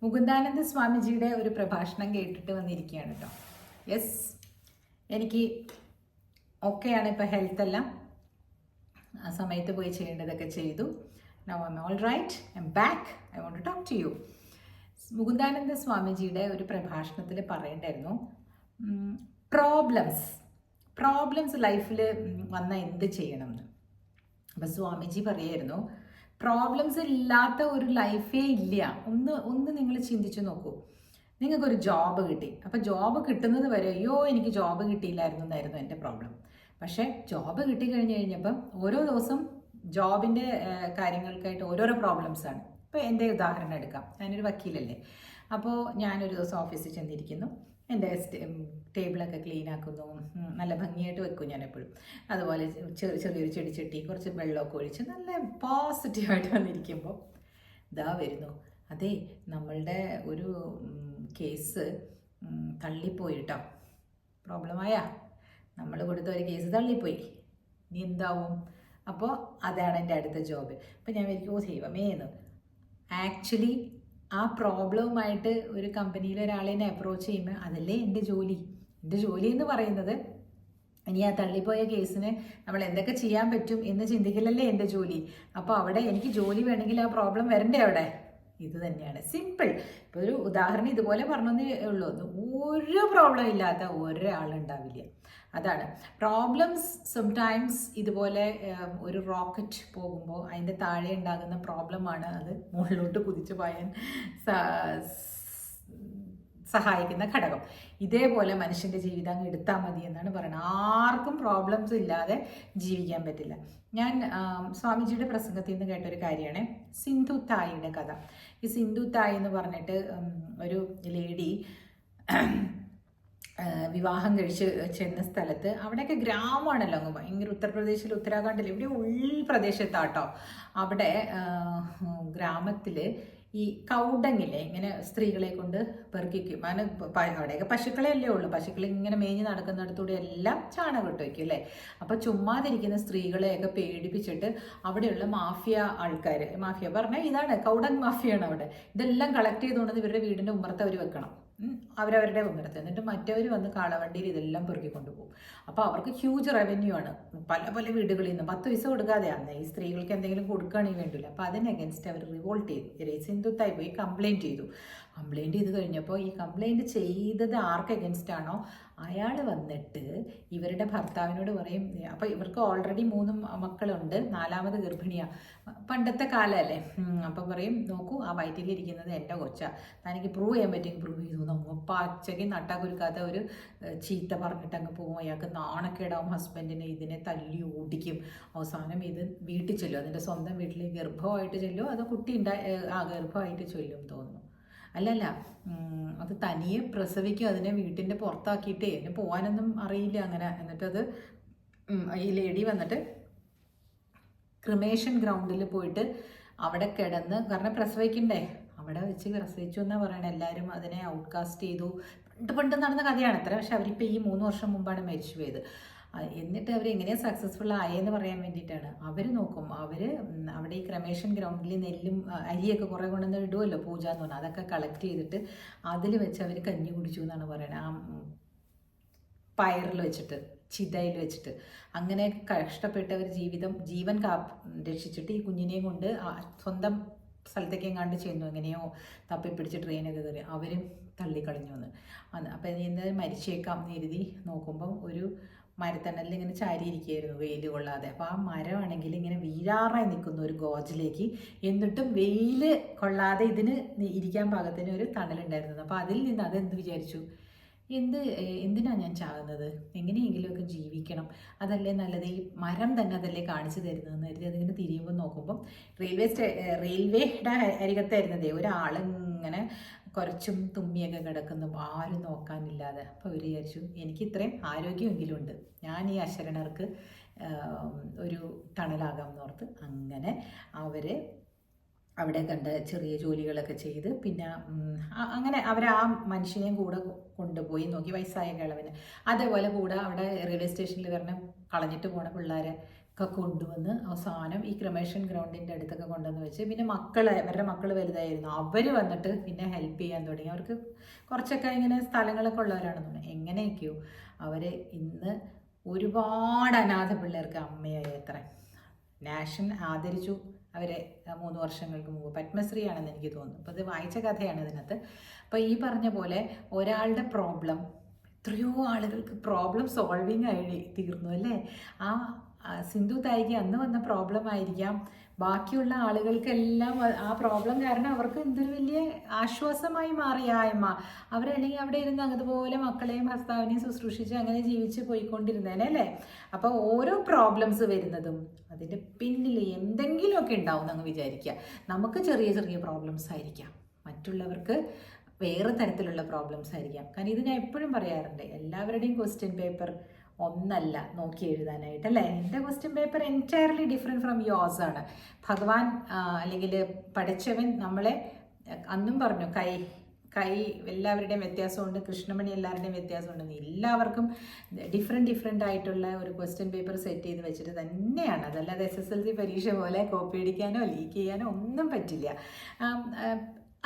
മുകുന്ദാനന്ദ സ്വാമിജിയുടെ ഒരു പ്രഭാഷണം കേട്ടിട്ട് വന്നിരിക്കുകയാണ് കേട്ടോ. യെസ്, എനിക്ക് ഓക്കെയാണ്, ഇപ്പോൾ ഹെൽത്ത് എല്ലാം ആ സമയത്ത് പോയി ചെയ്യേണ്ടതൊക്കെ ചെയ്തു. Now I'm all right, I'm back, I want to talk to you. Mukundananda സ്വാമിജിയുടെ ഒരു പ്രഭാഷണത്തിൽ പറയണ്ടായിരുന്നു, പ്രോബ്ലംസ് ലൈഫിൽ വന്നാൽ എന്ത് ചെയ്യണം എന്ന്. അപ്പം സ്വാമിജി പറയായിരുന്നു, പ്രോബ്ലംസ് ഇല്ലാത്ത ഒരു ലൈഫേ ഇല്ല. ഒന്ന് നിങ്ങൾ ചിന്തിച്ചു നോക്കൂ. നിങ്ങൾക്കൊരു ജോബ് കിട്ടി, അപ്പോൾ ജോബ് കിട്ടുന്നത് വരെ അയ്യോ എനിക്ക് ജോബ് കിട്ടിയില്ലായിരുന്നു എന്നായിരുന്നു എൻ്റെ പ്രോബ്ലം. പക്ഷേ ജോബ് കിട്ടിക്കഴിഞ്ഞപ്പം ഓരോ ദിവസം ജോബിൻ്റെ കാര്യങ്ങൾക്കായിട്ട് ഓരോരോ പ്രോബ്ലംസാണ്. ഇപ്പോൾ എൻ്റെ ഉദാഹരണം എടുക്കാം, ഞാനൊരു വക്കീലല്ലേ. അപ്പോൾ ഞാനൊരു ദിവസം ഓഫീസിൽ ചെന്നിരിക്കുന്നു, എൻ്റെ ടേബിളൊക്കെ ക്ലീൻ ആക്കുന്നു, നല്ല ഭംഗിയായിട്ട് വെക്കും ഞാൻ എപ്പോഴും. അതുപോലെ ചെറിയൊരു ചെടിച്ചട്ടി, കുറച്ച് വെള്ളമൊക്കെ ഒഴിച്ച് നല്ല പോസിറ്റീവായിട്ട് വന്നിരിക്കുമ്പോൾ ഇതാ വരുന്നു, അതെ നമ്മളുടെ ഒരു കേസ് തള്ളിപ്പോയി കേട്ടോ. പ്രോബ്ലമായ നമ്മൾ കൊടുത്ത ഒരു കേസ് തള്ളിപ്പോയി, ഇനി എന്താവും? അപ്പോൾ അതാണ് എൻ്റെ അടുത്ത ജോബ്. അപ്പോൾ ഞാൻ വിചാരിക്കും, ഓ ദൈവമേ എന്ന്. ആക്ച്വലി ആ പ്രോബ്ലവുമായിട്ട് ഒരു കമ്പനിയിൽ ഒരാളെ അപ്രോച്ച് ചെയ്യുമ്പോൾ അതല്ലേ എൻ്റെ ജോലി. എൻ്റെ ജോലി എന്ന് പറയുന്നത് ഇനി ആ തള്ളിപ്പോയ കേസിന് നമ്മൾ എന്തൊക്കെ ചെയ്യാൻ പറ്റും എന്ന് ചിന്തിക്കലല്ലേ എൻ്റെ ജോലി. അപ്പോൾ അവിടെ എനിക്ക് ജോലി വേണമെങ്കിൽ ആ പ്രോബ്ലം വരണ്ടേ അവിടെ? ഇത് തന്നെയാണ്, സിമ്പിൾ. ഇപ്പോൾ ഒരു ഉദാഹരണം ഇതുപോലെ പറഞ്ഞതേ ഉള്ളൂ. ഒരു പ്രോബ്ലം ഇല്ലാത്ത ഒരാളുണ്ടാവില്ല. അതാണ് പ്രോബ്ലംസ്. സംടൈംസ് ഇതുപോലെ ഒരു റോക്കറ്റ് പോകുമ്പോൾ അതിൻ്റെ താഴെ ഉണ്ടാകുന്ന പ്രോബ്ലമാണ് അത് മുകളിലോട്ട് കുതിച്ചു പോയാൻ സഹായിക്കുന്ന ഘടകം. ഇതേപോലെ മനുഷ്യൻ്റെ ജീവിതം അങ്ങ് എടുത്താൽ മതി എന്നാണ് പറയുന്നത്. ആർക്കും പ്രോബ്ലംസ് ഇല്ലാതെ ജീവിക്കാൻ പറ്റില്ല. ഞാൻ സ്വാമിജിയുടെ പ്രസംഗത്തിൽ നിന്ന് കേട്ടൊരു കാര്യമാണ് സിന്ധു തായിയുടെ കഥ. ഈ സിന്ധു തായി എന്ന് പറഞ്ഞിട്ട് ഒരു ലേഡി വിവാഹം കഴിച്ച് ചെന്ന സ്ഥലത്ത്, അവിടെയൊക്കെ ഗ്രാമമാണല്ലോ, അങ്ങ് ഭയങ്കര ഉത്തർപ്രദേശിൽ ഉത്തരാഖണ്ഡിൽ ഇവിടെ ഉൾപ്രദേശത്താട്ടോ. അവിടെ ഗ്രാമത്തിൽ ഈ കൗഡങ്ങില്ലേ, ഇങ്ങനെ സ്ത്രീകളെ കൊണ്ട് പെറുക്കിക്കും. അങ്ങനെ അവിടെയൊക്കെ പശുക്കളെ അല്ലേ ഉള്ളൂ, പശുക്കൾ ഇങ്ങനെ മേഞ്ഞ് നടക്കുന്നിടത്തൂടെ എല്ലാം ചാണകം ഇട്ട് വയ്ക്കും അല്ലേ. അപ്പോൾ ചുമ്മാതിരിക്കുന്ന സ്ത്രീകളെയൊക്കെ പേടിപ്പിച്ചിട്ട് അവിടെയുള്ള മാഫിയ ആൾക്കാർ, മാഫിയ പറഞ്ഞാൽ ഇതാണ് കൗഡങ് മാഫിയാണ് അവിടെ, ഇതെല്ലാം കളക്ട് ചെയ്തുകൊണ്ട് ഇവരുടെ വീടിൻ്റെ ഉമ്മറത്ത് അവർ വെക്കണം, അവരവരുടെ ഉമ്മറത്ത്. എന്നിട്ട് മറ്റവർ വന്ന് കാളവണ്ടിയിൽ ഇതെല്ലാം പെറുക്കിക്കൊണ്ടു പോകും. അപ്പോൾ അവർക്ക് ഹ്യൂജ് റവന്യൂ ആണ്. പല പല വീടുകളിൽ നിന്ന് 10 പൈസ കൊടുക്കാതെയാണ് ഈ സ്ത്രീകൾക്ക് എന്തെങ്കിലും കൊടുക്കുകയാണെങ്കിൽ വേണ്ടില്ല. അപ്പോൾ അതിന് അഗൻസ്റ്റ് അവർ റിവോൾട്ട് ചെയ്തു. സിന്ധുത്തായി പോയി കംപ്ലയിൻറ്റ് ചെയ്തു. കംപ്ലയിൻറ്റ് ചെയ്ത് കഴിഞ്ഞപ്പോൾ ഈ കംപ്ലയിൻറ്റ് ചെയ്തത് ആർക്ക് അഗൻസ്റ്റ് ആണോ അയാൾ വന്നിട്ട് ഇവരുടെ ഭർത്താവിനോട് പറയും. അപ്പോൾ ഇവർക്ക് ഓൾറെഡി 3 മക്കളുണ്ട്, 4ാമത് ഗർഭിണിയാണ്. പണ്ടത്തെ കാലമല്ലേ. അപ്പോൾ പറയും, നോക്കൂ ആ വയറ്റിലിരിക്കുന്നത് എൻ്റെ കൊച്ചാ, തനിക്ക് പ്രൂവ് ചെയ്യാൻ പറ്റും, പ്രൂവ് ചെയ്തു. നമ്മൾ പച്ചയ്ക്ക് നട്ടാക്കുരുക്കാത്ത ഒരു ചീത്ത പറഞ്ഞിട്ട് അങ്ങ് പോകും. അയാൾക്ക് നാണക്കേടാവും, ഹസ്ബൻഡിനെ ഇതിനെ തല്ലി ഓടിക്കും. അവസാനം ഇത് വീട്ടിൽ ചെല്ലും, അതിൻ്റെ സ്വന്തം വീട്ടിൽ ഗർഭമായിട്ട് ചെല്ലും, അത് കുട്ടി ഗർഭമായിട്ട് ചെല്ലും തോന്നുന്നു. അല്ലല്ല, അത് തനിയെ പ്രസവിക്കും, അതിനെ വീട്ടിൻ്റെ പുറത്താക്കിയിട്ടേ, അതിന് പോകാനൊന്നും അറിയില്ല അങ്ങനെ. എന്നിട്ടത് ഈ ലേഡി വന്നിട്ട് ക്രിമേഷൻ ഗ്രൗണ്ടിൽ പോയിട്ട് അവിടെ കിടന്ന്, കാരണം പ്രസവിക്കണ്ടേ, അവിടെ വെച്ച് പ്രസവിച്ചു എന്നാണ് പറയണത്. എല്ലാവരും അതിനെ ഔട്ട്കാസ്റ്റ് ചെയ്തു. പണ്ട് നടന്ന കഥയാണ് അത്ര. പക്ഷെ അവരിപ്പോൾ ഈ 3 വർഷം മുമ്പാണ് മരിച്ചു പോയത്. എന്നിട്ട് അവരെങ്ങനെ സക്സസ്ഫുൾ ആയെന്ന് പറയാൻ വേണ്ടിയിട്ടാണ് അവർ നോക്കും. അവിടെ ഈ ക്രമേഷൻ ഗ്രൗണ്ടിൽ നെല്ലും അരിയൊക്കെ കുറേ കൊണ്ടുവന്ന് ഇടുമല്ലോ, പൂജ എന്ന് പറഞ്ഞാൽ, അതൊക്കെ കളക്ട് ചെയ്തിട്ട് അതിൽ വെച്ച് അവർ കഞ്ഞി കുടിച്ചു എന്നാണ് പറയുന്നത്. ആ പയറിൽ വെച്ചിട്ട്, ചിതയിൽ വെച്ചിട്ട്, അങ്ങനെ കഷ്ടപ്പെട്ട് അവർ ജീവൻ രക്ഷിച്ചിട്ട് ഈ കുഞ്ഞിനെയും കൊണ്ട് സ്വന്തം സ്ഥലത്തേക്ക് എങ്ങാണ്ട് ചെയ്യുന്നു. എങ്ങനെയോ തപ്പിപ്പിടിച്ച് ട്രെയിനൊക്കെ കയറി അവരും തള്ളിക്കളഞ്ഞു എന്ന്. അപ്പം എന്തായാലും മരിച്ചേക്കാം എന്ന് എഴുതി നോക്കുമ്പം ഒരു മരത്തണലിൽ ഇങ്ങനെ ചാരിയിരിക്കുകയായിരുന്നു, വെയിൽ കൊള്ളാതെ. അപ്പോൾ ആ മരമാണെങ്കിൽ ഇങ്ങനെ വീഴാറായി നിൽക്കുന്നു ഒരു ഗോജിലേക്ക്. എന്നിട്ടും വെയിൽ കൊള്ളാതെ ഇതിന് ഇരിക്കാൻ പാകത്തിന് ഒരു തണലുണ്ടായിരുന്നത്. അപ്പോൾ അതിൽ നിന്ന് അതെന്ത് വിചാരിച്ചു, എന്തിനാണ് ഞാൻ ചാകുന്നത്, എങ്ങനെയെങ്കിലുമൊക്കെ ജീവിക്കണം, അതല്ലേ നല്ലത്, ഈ മരം തന്നെ അതല്ലേ കാണിച്ചു തരുന്നതെന്ന് കരുതി അതിങ്ങനെ തിരിയുമ്പോൾ നോക്കുമ്പം റെയിൽവേയുടെ അരികത്തായിരുന്നതേ ഒരാളിങ്ങനെ കുറച്ചും തുമ്മിയൊക്കെ കിടക്കുന്നു, ആരും നോക്കാനില്ലാതെ. അപ്പോൾ അവർ വിചാരിച്ചു, എനിക്ക് ഇത്രയും ആരോഗ്യമെങ്കിലും ഉണ്ട്, ഞാൻ ഈ അശരണർക്ക് ഒരു തണലാകാം എന്നോർത്ത് അങ്ങനെ അവർ അവിടെ കണ്ട ചെറിയ ജോലികളൊക്കെ ചെയ്ത് പിന്നെ അങ്ങനെ അവർ ആ മനുഷ്യനെയും കൂടെ കൊണ്ടുപോയി നോക്കി, വയസ്സായ കിളവിന്. അതേപോലെ കൂടെ അവിടെ റെയിൽവേ സ്റ്റേഷനിൽ വരണം കളഞ്ഞിട്ട് പോണ പിള്ളേരെ ഒക്കെ കൊണ്ടുവന്ന് അവസാനം ഈ ക്രമേഷൻ ഗ്രൗണ്ടിൻ്റെ അടുത്തൊക്കെ കൊണ്ടുവന്ന് വെച്ച് പിന്നെ അവരുടെ മക്കൾ വലുതായിരുന്നു, അവർ വന്നിട്ട് പിന്നെ ഹെൽപ്പ് ചെയ്യാൻ തുടങ്ങി. അവർക്ക് കുറച്ചൊക്കെ ഇങ്ങനെ സ്ഥലങ്ങളൊക്കെ ഉള്ളവരാണെന്ന് തോന്നുന്നു. എങ്ങനെയൊക്കെയോ അവർ ഇന്ന് ഒരുപാട് അനാഥ പിള്ളേർക്ക് അമ്മയായി. എത്ര നാഷൻ ആദരിച്ചു അവരെ 3 വർഷങ്ങൾക്ക് മുമ്പ്. പത്മശ്രീ ആണെന്ന് എനിക്ക് തോന്നുന്നു. അപ്പോൾ അത് വായിച്ച കഥയാണ് ഇതിനകത്ത്. അപ്പോൾ ഈ പറഞ്ഞ പോലെ ഒരാളുടെ പ്രോബ്ലം എത്രയോ ആളുകൾക്ക് പ്രോബ്ലം സോൾവിങ് ആയി തീർന്നു അല്ലേ. സിന്ധു തായിക്ക് അന്ന് വന്ന പ്രോബ്ലം ആയിരിക്കാം ബാക്കിയുള്ള ആളുകൾക്കെല്ലാം ആ പ്രോബ്ലം കാരണം അവർക്ക് എന്തൊരു വലിയ ആശ്വാസമായി മാറി ആ അമ്മ. അവരല്ലെങ്കിൽ അവിടെ ഇരുന്ന് അതുപോലെ മക്കളെയും ഭർത്താവിനെയും ശുശ്രൂഷിച്ച് അങ്ങനെ ജീവിച്ച് പോയിക്കൊണ്ടിരുന്നേനെ അല്ലേ. അപ്പോൾ ഓരോ പ്രോബ്ലംസ് വരുന്നതും അതിൻ്റെ പിന്നിൽ എന്തെങ്കിലുമൊക്കെ ഉണ്ടാവും എന്നങ്ങ് വിചാരിക്കുക. നമുക്ക് ചെറിയ ചെറിയ പ്രോബ്ലംസ് ആയിരിക്കാം, മറ്റുള്ളവർക്ക് വേറെ തരത്തിലുള്ള പ്രോബ്ലംസ് ആയിരിക്കാം. കാരണം ഇത് ഞാൻ എപ്പോഴും പറയാറുണ്ട്, എല്ലാവരുടെയും ക്വസ്റ്റ്യൻ പേപ്പർ ഒന്നല്ല നോക്കി എഴുതാനായിട്ട് അല്ലേ. എൻ്റെ question paper entirely different from yours ആണ്. ഭഗവാൻ അല്ലെങ്കിൽ പഠിച്ചവൻ നമ്മളെ അന്നും പറഞ്ഞു കൈ എല്ലാവരുടെയും വ്യത്യാസമുണ്ട്, കൃഷ്ണമണി എല്ലാവരുടെയും വ്യത്യാസമുണ്ടെന്ന്. എല്ലാവർക്കും ഡിഫറെൻ്റ് ആയിട്ടുള്ള ഒരു ക്വസ്റ്റ്യൻ പേപ്പർ സെറ്റ് ചെയ്ത് വെച്ചിട്ട് തന്നെയാണ്. അതല്ലാതെ SSLC പരീക്ഷ പോലെ കോപ്പി അടിക്കാനോ ലീക്ക് ചെയ്യാനോ ഒന്നും പറ്റില്ല.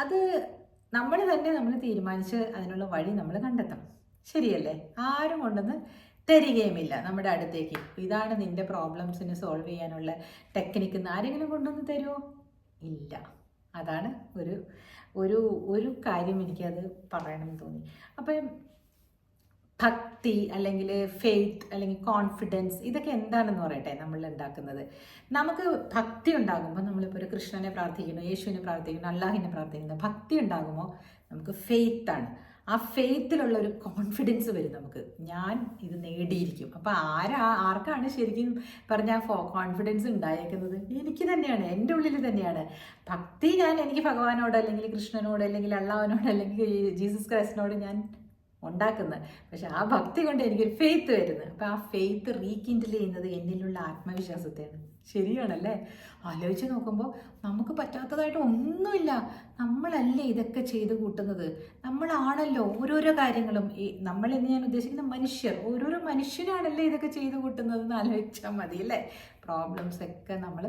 അത് നമ്മൾ തീരുമാനിച്ച് അതിനുള്ള വഴി നമ്മൾ കണ്ടെത്തണം. ശരിയല്ലേ? ആരും കൊണ്ടൊന്ന് തരികയുമില്ല നമ്മുടെ അടുത്തേക്ക്. ഇതാണ് നിൻ്റെ പ്രോബ്ലംസിന് സോൾവ് ചെയ്യാനുള്ള ടെക്നിക്ക് എന്ന് ആരെങ്കിലും കൊണ്ടുവന്ന് തരുമോ? ഇല്ല. അതാണ് ഒരു കാര്യം എനിക്കത് പറയണമെന്ന് തോന്നി. അപ്പം ഭക്തി അല്ലെങ്കിൽ ഫെയ്ത്ത് അല്ലെങ്കിൽ കോൺഫിഡൻസ് ഇതൊക്കെ എന്താണെന്ന് പറയട്ടെ. നമ്മൾ ഉണ്ടാക്കുന്നത് നമുക്ക് ഭക്തി ഉണ്ടാകുമ്പോൾ നമ്മളിപ്പോൾ ഒരു കൃഷ്ണനെ പ്രാർത്ഥിക്കുന്നു, യേശുവിനെ പ്രാർത്ഥിക്കുന്നു, അള്ളാഹിനെ പ്രാർത്ഥിക്കുന്നു. ഭക്തി ഉണ്ടാകുമ്പോൾ നമുക്ക് ഫെയ്ത്താണ്. ആ ഫെയ്ത്തിലുള്ള ഒരു കോൺഫിഡൻസ് വരും നമുക്ക്, ഞാൻ ഇത് നേടിയിരിക്കും. അപ്പോൾ ആർക്കാണ് ശരിക്കും പറഞ്ഞാൽ കോൺഫിഡൻസ് ഉണ്ടായേക്കുന്നത്? എനിക്ക് തന്നെയാണ്, എൻ്റെ ഉള്ളിൽ തന്നെയാണ്. ഭക്തി എനിക്ക് ഭഗവാനോട് അല്ലെങ്കിൽ കൃഷ്ണനോട് അല്ലെങ്കിൽ അള്ളാഹുവിനോട് അല്ലെങ്കിൽ ജീസസ് ക്രൈസ്റ്റിനോട് ഞാൻ ഉണ്ടാക്കുന്നത്. പക്ഷെ ആ ഭക്തി കൊണ്ട് എനിക്കൊരു ഫെയ്ത്ത് വരുന്നത്. അപ്പോൾ ആ ഫെയ്ത്ത് റീകിൻഡിൽ ചെയ്യുന്നത് എന്നിലുള്ള ആത്മവിശ്വാസത്തെയാണ്. ശരിയാണല്ലേ? ആലോചിച്ച് നോക്കുമ്പോൾ നമുക്ക് പറ്റാത്തതായിട്ട് ഒന്നുമില്ല. നമ്മളല്ലേ ഇതൊക്കെ ചെയ്ത് കൂട്ടുന്നത്, നമ്മളാണല്ലോ ഓരോരോ കാര്യങ്ങളും. നമ്മളെന്ന് ഞാൻ ഉദ്ദേശിക്കുന്ന ഓരോരോ മനുഷ്യരാണല്ലേ ഇതൊക്കെ ചെയ്ത് കൂട്ടുന്നത് എന്ന് ആലോചിച്ചാൽ മതി അല്ലേ. പ്രോബ്ലംസ് ഒക്കെ നമ്മൾ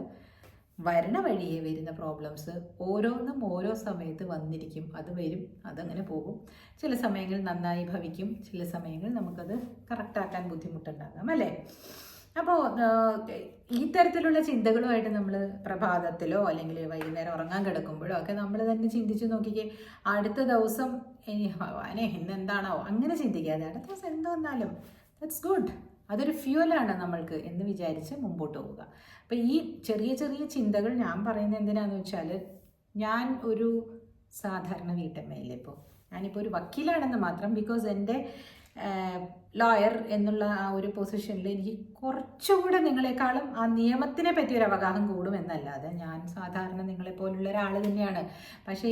വരണ വഴിയെ വരുന്ന പ്രോബ്ലംസ് ഓരോന്നും ഓരോ സമയത്ത് വന്നിരിക്കും. അത് വരും, അതങ്ങനെ പോകും. ചില സമയങ്ങളിൽ നന്നായി ഭവിക്കും, ചില സമയങ്ങളിൽ നമുക്കത് കറക്റ്റാക്കാൻ ബുദ്ധിമുട്ടുണ്ടാകാം അല്ലേ. അപ്പോൾ ഈ തരത്തിലുള്ള ചിന്തകളുമായിട്ട് നമ്മൾ പ്രഭാതത്തിലോ അല്ലെങ്കിൽ വൈകുന്നേരം ഉറങ്ങാൻ കിടക്കുമ്പോഴോ ഒക്കെ നമ്മൾ തന്നെ ചിന്തിച്ച് നോക്കിക്കേ. അടുത്ത ദിവസം ഇന്നെന്താണോ അങ്ങനെ ചിന്തിക്കാതെ അടുത്ത ദിവസം എന്ത് വന്നാലും ദാറ്റ്സ് ഗുഡ്, അതൊരു ഫ്യൂവലാണ് നമ്മൾക്ക് എന്ന് വിചാരിച്ച് മുമ്പോട്ട് പോവുക. അപ്പം ഈ ചെറിയ ചെറിയ ചിന്തകൾ ഞാൻ പറയുന്നത് എന്തിനാന്ന് വെച്ചാൽ, ഞാൻ ഒരു സാധാരണ വീട്ടമ്മയില്ലേ. ഞാനിപ്പോൾ ഒരു വക്കീലാണെന്ന് മാത്രം. ബിക്കോസ് എൻ്റെ ലോയർ എന്നുള്ള ആ ഒരു പൊസിഷനിൽ എനിക്ക് കുറച്ചുകൂടെ നിങ്ങളെക്കാളും ആ നിയമത്തിനെ പറ്റി ഒരു അവഗാഹം കൂടും എന്നല്ലാതെ ഞാൻ സാധാരണ നിങ്ങളെപ്പോലുള്ള ഒരാൾ തന്നെയാണ്. പക്ഷേ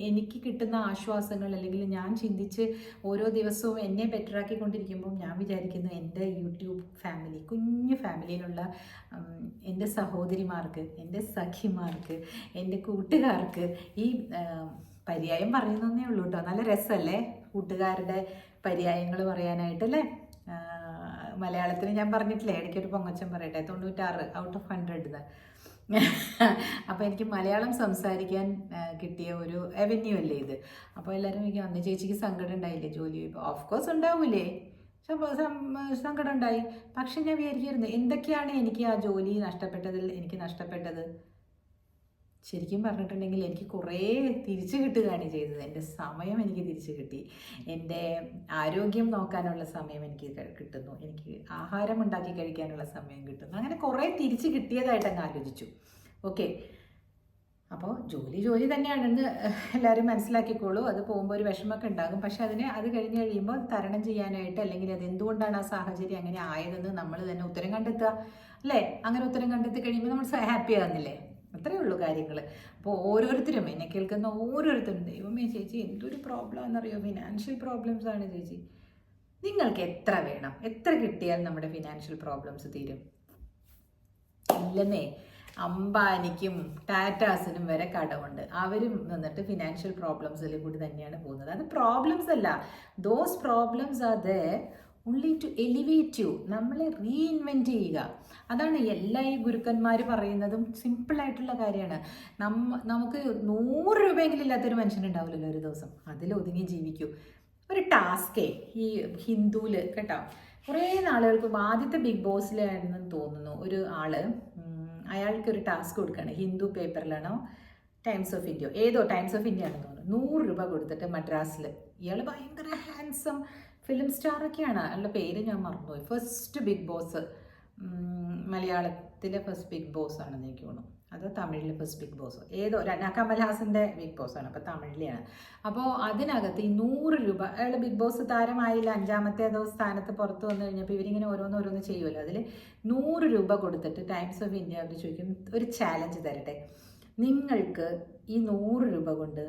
എനിക്ക് കിട്ടുന്ന ആശ്വാസങ്ങൾ അല്ലെങ്കിൽ ഞാൻ ചിന്തിച്ച് ഓരോ ദിവസവും എന്നെ ബെറ്ററാക്കിക്കൊണ്ടിരിക്കുമ്പോൾ ഞാൻ വിചാരിക്കുന്നു എൻ്റെ യൂട്യൂബ് ഫാമിലി, കുഞ്ഞു ഫാമിലിയിലുള്ള എൻ്റെ സഹോദരിമാർക്ക്, എൻ്റെ സഖിമാർക്ക്, എൻ്റെ കൂട്ടുകാർക്ക് ഈ പര്യായം പറയുന്നതേ ഉള്ളൂ കേട്ടോ. നല്ല രസമല്ലേ കൂട്ടുകാരുടെ പര്യായങ്ങൾ പറയാനായിട്ടല്ലേ. മലയാളത്തിൽ ഞാൻ പറഞ്ഞിട്ടില്ലേ, ഇടയ്ക്കൊരു പൊങ്ങച്ചം പറയട്ടെ, 96 ഔട്ട് ഓഫ് 100 അപ്പോൾ എനിക്ക് മലയാളം സംസാരിക്കാൻ കിട്ടിയ ഒരു അവന്യൂ അല്ലേ ഇത്. അപ്പോൾ എല്ലാവരും എനിക്ക് അന്ന് ചേച്ചിക്ക് സങ്കടം ഉണ്ടായില്ലേ ജോലി? ഓഫ് കോഴ്സ് ഉണ്ടാവൂലേ, സങ്കടം ഉണ്ടായി. പക്ഷെ ഞാൻ വിചാരിക്കായിരുന്നു എന്തൊക്കെയാണ് എനിക്ക് ആ ജോലി എനിക്ക് നഷ്ടപ്പെട്ടത്. ശരിക്കും പറഞ്ഞിട്ടുണ്ടെങ്കിൽ എനിക്ക് കുറേ തിരിച്ചു കിട്ടുകയാണ് ചെയ്തത്. എൻ്റെ സമയം എനിക്ക് തിരിച്ചു കിട്ടി, എൻ്റെ ആരോഗ്യം നോക്കാനുള്ള സമയം എനിക്ക് കിട്ടുന്നു, എനിക്ക് ആഹാരം ഉണ്ടാക്കി കഴിക്കാനുള്ള സമയം കിട്ടുന്നു. അങ്ങനെ കുറേ തിരിച്ചു കിട്ടിയതായിട്ട് അങ്ങ് ആലോചിച്ചു. ഓക്കെ, അപ്പോൾ ജോലി തന്നെയാണെന്ന് എല്ലാവരും മനസ്സിലാക്കിക്കോളൂ. അത് പോകുമ്പോൾ ഒരു വിഷമമൊക്കെ ഉണ്ടാകും. പക്ഷെ അത് കഴിഞ്ഞ് കഴിയുമ്പോൾ തരണം ചെയ്യാനായിട്ട് അല്ലെങ്കിൽ അത് എന്തുകൊണ്ടാണ് ആ സാഹചര്യം അങ്ങനെ ആയതെന്ന് നമ്മൾ തന്നെ ഉത്തരം കണ്ടെത്തുക അല്ലേ. അങ്ങനെ ഉത്തരം കണ്ടെത്തി കഴിയുമ്പോൾ നമ്മൾ ഹാപ്പി ആകുന്നില്ലേ? അത്രയേ ഉള്ളൂ കാര്യങ്ങൾ. അപ്പോൾ ഓരോരുത്തരും, എന്നെ കേൾക്കുന്ന ഓരോരുത്തരും, ദൈവമേ ചേച്ചി എന്തൊരു പ്രോബ്ലം എന്നറിയോ, ഫിനാൻഷ്യൽ പ്രോബ്ലംസ് ആണ് ചേച്ചി. നിങ്ങൾക്ക് എത്ര വേണം, എത്ര കിട്ടിയാൽ നമ്മുടെ ഫിനാൻഷ്യൽ പ്രോബ്ലംസ് തീരും? ഇല്ലെന്നേ. അംബാനിക്കും ടാറ്റാസിനും വരെ കടമുണ്ട്. അവരും വന്നിട്ട് ഫിനാൻഷ്യൽ പ്രോബ്ലംസിൽ കൂടി തന്നെയാണ് പോകുന്നത്. അത് പ്രോബ്ലംസ് അല്ല, those problems are there only to elevate you. നമ്മളെ റീഇൻവെൻറ്റ് ചെയ്യുക. അതാണ് എല്ലാ ഈ ഗുരുക്കന്മാർ പറയുന്നതും സിമ്പിളായിട്ടുള്ള കാര്യമാണ്. നമുക്ക് 100 രൂപയെങ്കിലും ഇല്ലാത്തൊരു മനുഷ്യനുണ്ടാവില്ലല്ലോ ഒരു ദിവസം. അതിലൊതുങ്ങി ജീവിക്കൂ. ഒരു ടാസ്കേ ഈ ഹിന്ദുവിൽ കേട്ടോ, കുറേ നാളുകൾക്ക് ആദ്യത്തെ ബിഗ് ബോസിലായിരുന്നെന്ന് തോന്നുന്നു ഒരു ആള്, അയാൾക്കൊരു ടാസ്ക് കൊടുക്കുകയാണ്. ഹിന്ദു പേപ്പറിലാണോ ടൈംസ് ഓഫ് ഇന്ത്യ, ഏതോ ടൈംസ് ഓഫ് ഇന്ത്യ ആണെന്ന് തോന്നുന്നു. 100 രൂപ കൊടുത്തിട്ട് മദ്രാസിൽ, ഇയാൾ ഭയങ്കര ഹാൻസം ഫിലിം സ്റ്റാറൊക്കെയാണ്, അയാളുടെ പേര് ഞാൻ മറന്നുപോയി. ഫസ്റ്റ് ബിഗ് ബോസ്, മലയാളത്തിലെ ഫസ്റ്റ് ബിഗ് ബോസ് ആണെന്ന് എനിക്ക് തോന്നുന്നു, അതോ തമിഴിലെ ഫസ്റ്റ് ബിഗ് ബോസ്, ഏതോ കമൽഹാസൻ്റെ ബിഗ് ബോസ് ആണ്, അപ്പോൾ തമിഴിലെയാണ്. അപ്പോൾ അതിനകത്ത് ഈ 100 രൂപ, അയാൾ ബിഗ് ബോസ് താരമായില്ല, 5-ാമത്തെ ഏതോ സ്ഥാനത്ത് പുറത്ത് വന്നു കഴിഞ്ഞപ്പോൾ ഇവരിങ്ങനെ ഓരോന്നോരോന്ന് ചെയ്യുമല്ലോ, അതിൽ 100 രൂപ കൊടുത്തിട്ട് ടൈംസ് ഓഫ് ഇന്ത്യ അവർ ചോദിക്കും, ഒരു ചാലഞ്ച് തരട്ടെ, നിങ്ങൾക്ക് ഈ 100 രൂപ കൊണ്ട്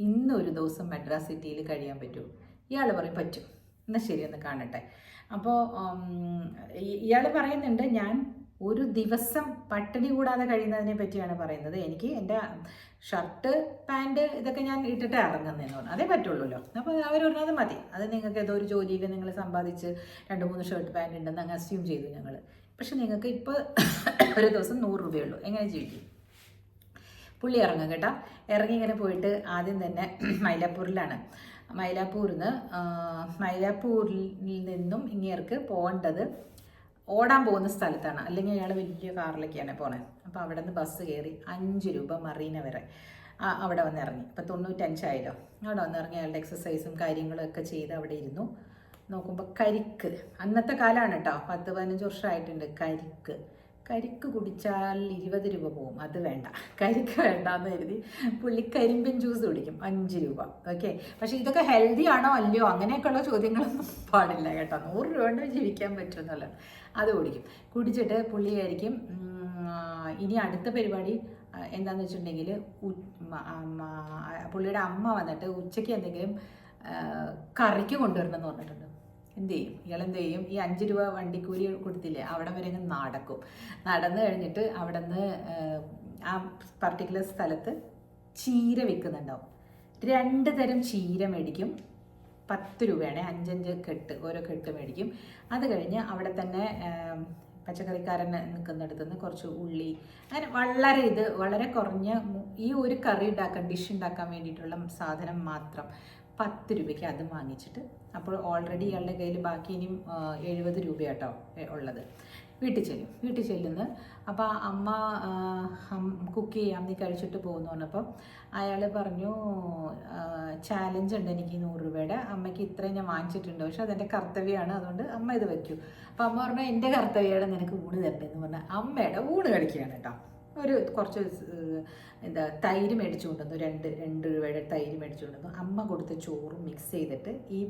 ഇന്നൊരു ദിവസം മദ്രാസ് സിറ്റിയിൽ കഴിയാൻ പറ്റുമോ? ഇയാൾ പറയും പറ്റും, എന്നാൽ ശരി ഒന്ന് കാണട്ടെ. അപ്പോൾ ഇയാൾ പറയുന്നുണ്ട്, ഞാൻ ഒരു ദിവസം പട്ടിണി കൂടാതെ കഴിയുന്നതിനെ പറ്റിയാണ് പറയുന്നത്. എനിക്ക് എൻ്റെ ഷർട്ട് പാൻറ്റ് ഇതൊക്കെ ഞാൻ ഇട്ടിട്ട് ഇറങ്ങുന്നതെന്ന് പറഞ്ഞു, അതേ പറ്റുള്ളൂല്ലോ. അപ്പോൾ അവർ പറഞ്ഞത് അത് മതി, അത് നിങ്ങൾക്ക് ഏതോ ഒരു ജോലിയിൽ നിങ്ങൾ സമ്പാദിച്ച് 2-3 ഷർട്ട് പാൻറ്റ് ഉണ്ടെന്ന് അങ്ങ് അസ്യൂം ചെയ്തു ഞങ്ങൾ. പക്ഷെ നിങ്ങൾക്ക് ഇപ്പോൾ ഒരു ദിവസം 100 രൂപയുള്ളൂ, എങ്ങനെ ജീവിക്കും? പുള്ളി ഇറങ്ങും കേട്ടോ. ഇറങ്ങി ഇങ്ങനെ പോയിട്ട് ആദ്യം തന്നെ മൈലാപ്പൂരിലാണ്. മൈലാപ്പൂരിൽ നിന്നും ഇങ്ങേർക്ക് പോകേണ്ടത് ഓടാൻ പോകുന്ന സ്ഥലത്താണ്, അല്ലെങ്കിൽ അയാൾ വലിയ കാറിലൊക്കെയാണ് പോണത്. അപ്പോൾ അവിടെ നിന്ന് ബസ് കയറി 5 രൂപ മറീന വരെ അവിടെ വന്ന് ഇറങ്ങി. ഇപ്പോൾ 95 ആയല്ലോ. അവിടെ വന്ന് ഇറങ്ങി അയാളുടെ എക്സസൈസും കാര്യങ്ങളും ഒക്കെ ചെയ്ത് അവിടെ ഇരുന്നു. നോക്കുമ്പോൾ കരിക്ക്, അന്നത്തെ കാലമാണ് കേട്ടോ, 10-15 വർഷമായിട്ടുണ്ട്. കരിക്ക് കുടിച്ചാൽ 20 രൂപ പോകും, അത് വേണ്ട, കരിക്ക് വേണ്ടാന്ന് കരുതി പുള്ളി കരിമ്പിൻ ജ്യൂസ് കുടിക്കും, 5 രൂപ. ഓക്കെ, പക്ഷെ ഇതൊക്കെ ഹെൽത്തി ആണോ അല്ലയോ അങ്ങനെയൊക്കെയുള്ള ചോദ്യങ്ങളൊന്നും പാടില്ല കേട്ടോ. 100 രൂപ കൊണ്ട് ജീവിക്കാൻ പറ്റുമെന്നല്ല, അത് കുടിക്കും. കുടിച്ചിട്ട് പുള്ളിയായിരിക്കും ഇനി അടുത്ത പരിപാടി എന്താണെന്ന് വെച്ചിട്ടുണ്ടെങ്കിൽ, പുള്ളിയുടെ അമ്മ വന്നിട്ട് ഉച്ചയ്ക്ക് എന്തെങ്കിലും കറിക്ക് കൊണ്ടുവരണം എന്ന് പറഞ്ഞിട്ടുണ്ട്. എന്ത് ചെയ്യും ഇയാളെന്ത് ചെയ്യും? ഈ 5 രൂപ വണ്ടിക്കൂലി കൊടുത്തില്ലേ, അവിടെ വരെ നടക്കും. നടന്നു കഴിഞ്ഞിട്ട് അവിടെ നിന്ന് ആ പർട്ടിക്കുലർ സ്ഥലത്ത് ചീര വിൽക്കുന്നുണ്ടാവും. 2 തരം ചീര മേടിക്കും, 10 രൂപയാണ്, 5-5 കെട്ട്, ഓരോ കെട്ട് മേടിക്കും. അത് കഴിഞ്ഞ് അവിടെ തന്നെ പച്ചക്കറിക്കാരൻ നിൽക്കുന്നിടത്ത് നിന്ന് കുറച്ച് ഉള്ളി, അങ്ങനെ വളരെ കുറഞ്ഞ ഈ ഒരു കറി ഡിഷ് ഉണ്ടാക്കാൻ വേണ്ടിയിട്ടുള്ള സാധനം മാത്രം 10 രൂപയ്ക്ക് അത് വാങ്ങിച്ചിട്ട്, അപ്പോൾ ഓൾറെഡി ഇയാളുടെ കയ്യിൽ ബാക്കി ഇനിയും 70 രൂപയാട്ടോ ഉള്ളത്. വീട്ടിൽ ചെല്ലുന്നു. അപ്പോൾ അമ്മ കുക്ക് ചെയ്യാം, നീ കഴിച്ചിട്ട് പോകുന്നു പറഞ്ഞപ്പോൾ അയാൾ പറഞ്ഞു, ചാലഞ്ച് ഉണ്ട് എനിക്ക് 100 രൂപയുടെ, അമ്മയ്ക്ക് ഇത്രയും ഞാൻ വാങ്ങിച്ചിട്ടുണ്ട്, പക്ഷെ അതെൻ്റെ കർത്തവ്യമാണ്, അതുകൊണ്ട് അമ്മ ഇത് വയ്ക്കൂ. അപ്പോൾ അമ്മ പറഞ്ഞു, എൻ്റെ കർത്തവ്യമാണ് നിനക്ക് ഊണ് തരണ്ടെന്ന് പറഞ്ഞാൽ അമ്മയുടെ ഊണ് കഴിക്കുകയാണ് കേട്ടോ. കുറച്ച് തൈര് മേടിച്ചു കൊണ്ടുവന്നു, 2 രൂപയുടെ തൈര് മേടിച്ചു കൊണ്ടുവന്നു. അമ്മ കൊടുത്ത ചോറും മിക്സ് ചെയ്തിട്ട് ഈ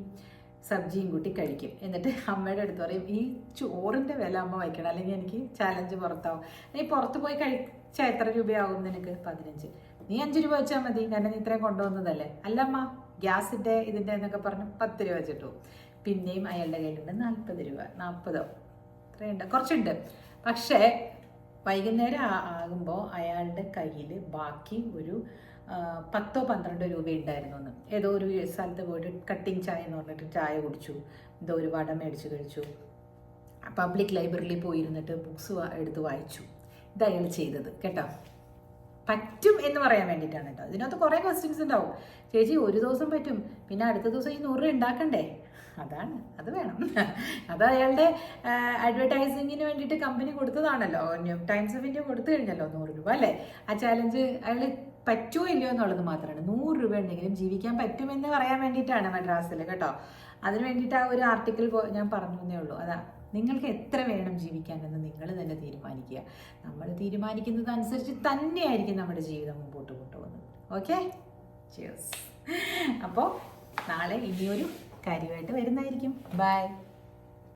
സബ്ജിയും കൂട്ടി കഴിക്കും. എന്നിട്ട് അമ്മയുടെ അടുത്ത് പറയും, ഈ ചോറിൻ്റെ വില അമ്മ വയ്ക്കണം, അല്ലെങ്കിൽ എനിക്ക് ചാലഞ്ച് പുറത്താവും. നീ പുറത്ത് പോയി കഴിച്ചാൽ എത്ര രൂപയാവും നിനക്ക്? 15. നീ 5 രൂപ വെച്ചാൽ മതി, കാരണം നീ ഇത്രയും കൊണ്ടുവന്നതല്ലേ. അല്ലമ്മ, ഗ്യാസിൻ്റെ ഇതിൻ്റെ എന്നൊക്കെ പറഞ്ഞ് 10 രൂപ വെച്ചിട്ടു. പിന്നെയും അയാളുടെ കയ്യിലുണ്ട് 40 രൂപ, 40 ഇത്രയുണ്ട്, കുറച്ചുണ്ട്. പക്ഷേ വൈകുന്നേരം ആകുമ്പോൾ അയാളുടെ കയ്യിൽ ബാക്കി ഒരു 10-12 രൂപ ഉണ്ടായിരുന്നു എന്ന്. ഏതോ ഒരു സ്ഥലത്ത് പോയിട്ട് കട്ടിങ് ചായ എന്ന് പറഞ്ഞിട്ട് ചായ കുടിച്ചു, എന്തോ ഒരു വട മേടിച്ച് കഴിച്ചു, പബ്ലിക് ലൈബ്രറിയിൽ പോയിരുന്നിട്ട് ബുക്സ് എടുത്ത് വായിച്ചു. ഇത് അയാൾ ചെയ്തത് കേട്ടോ. പറ്റും എന്ന് പറയാൻ വേണ്ടിയിട്ടാണ് കേട്ടോ. ഇതിനകത്ത് കുറേ ക്വസ്റ്റ്യൻസ് ഉണ്ടാവും. ചേച്ചി ഒരു ദിവസം പറ്റും, പിന്നെ അടുത്ത ദിവസം ഈ 100 രൂപ ഉണ്ടാക്കണ്ടേ? അത് വേണം. അത് അയാളുടെ അഡ്വർടൈസിങ്ങിന് വേണ്ടിയിട്ട് കമ്പനി കൊടുത്തതാണല്ലോ, ടൈംസ് ഓഫ് ഇന്ത്യ കൊടുത്തു കഴിഞ്ഞല്ലോ 100 രൂപ അല്ലേ. ആ ചാലഞ്ച് അയാൾ പറ്റുമോ ഇല്ലയോ എന്നുള്ളത് മാത്രമാണ്. 100 രൂപ ഉണ്ടെങ്കിലും ജീവിക്കാൻ പറ്റുമെന്ന് പറയാൻ വേണ്ടിയിട്ടാണ് മദ്രാസിൽ കേട്ടോ. അതിന് വേണ്ടിയിട്ട് ആ ഒരു ആർട്ടിക്കിൾ ഞാൻ പറഞ്ഞു എന്നേ ഉള്ളൂ. അതാ, നിങ്ങൾക്ക് എത്ര വേണം ജീവിക്കാനെന്ന് നിങ്ങൾ തന്നെ തീരുമാനിക്കുക. നമ്മൾ തീരുമാനിക്കുന്നതനുസരിച്ച് തന്നെയായിരിക്കും നമ്മുടെ ജീവിതം മുമ്പോട്ട് കൊണ്ടുപോകുന്നത്. Okay, cheers. അപ്പോൾ നാളെ ഇനിയൊരു കാര്യമായിട്ട് വരുന്നതായിരിക്കും. ബൈ.